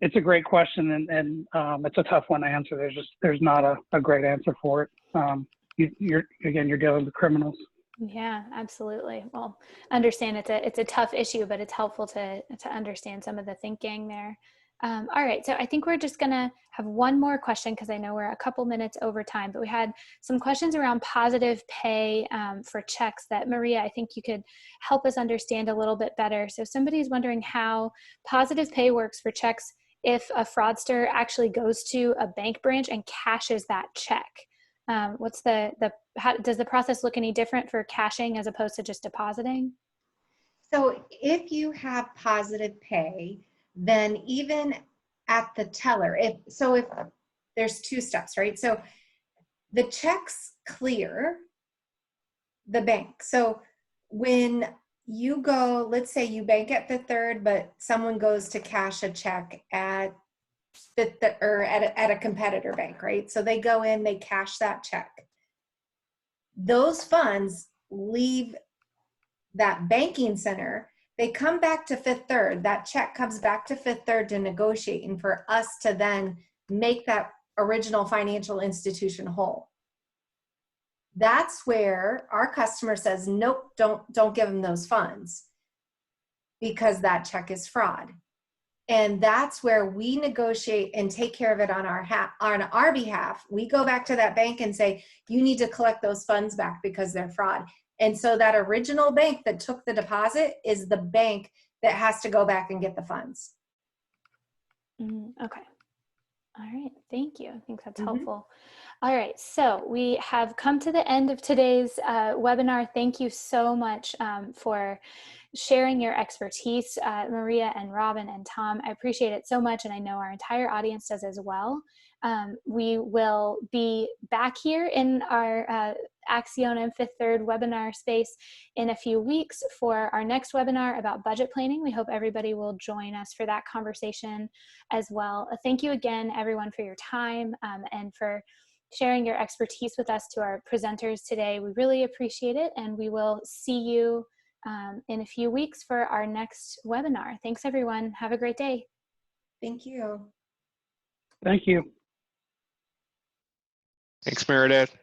it's a great question, and it's a tough one to answer. There's not a great answer for it. You're dealing with criminals. Yeah, absolutely. Well, understand it's a tough issue, but it's helpful to understand some of the thinking there. All right, so I think we're just gonna have one more question, because I know we're a couple minutes over time, but we had some questions around positive pay for checks that, Maria, I think you could help us understand a little bit better. So somebody's wondering how positive pay works for checks if a fraudster actually goes to a bank branch and cashes that check. How does the process look any different for cashing as opposed to just depositing? So if you have positive pay, then even at the teller, if there's two steps, right? So the checks clear the bank. So when you go, let's say you bank at Fifth Third, but someone goes to cash a check at at a competitor bank, right? So they go in, they cash that check. Those funds leave that banking center. They come back to Fifth Third. That check comes back to Fifth Third to negotiate, and for us to then make that original financial institution whole. That's where our customer says, nope, don't give them those funds, because that check is fraud. And that's where we negotiate and take care of it on our behalf. We go back to that bank and say, you need to collect those funds back because they're fraud. And so that original bank that took the deposit is the bank that has to go back and get the funds. Okay. All right. Thank you. I think that's helpful. All right. So we have come to the end of today's webinar. Thank you so much for sharing your expertise, Maria and Robin and Tom. I appreciate it so much, and I know our entire audience does as well. We will be back here in our Accion and Fifth Third webinar space in a few weeks for our next webinar about budget planning. We hope everybody will join us for that conversation as well. Thank you again, everyone, for your time and for sharing your expertise with us, to our presenters today. We really appreciate it, and we will see you in a few weeks for our next webinar. Thanks, everyone. Have a great day. Thank you. Thank you. Thanks, Meredith.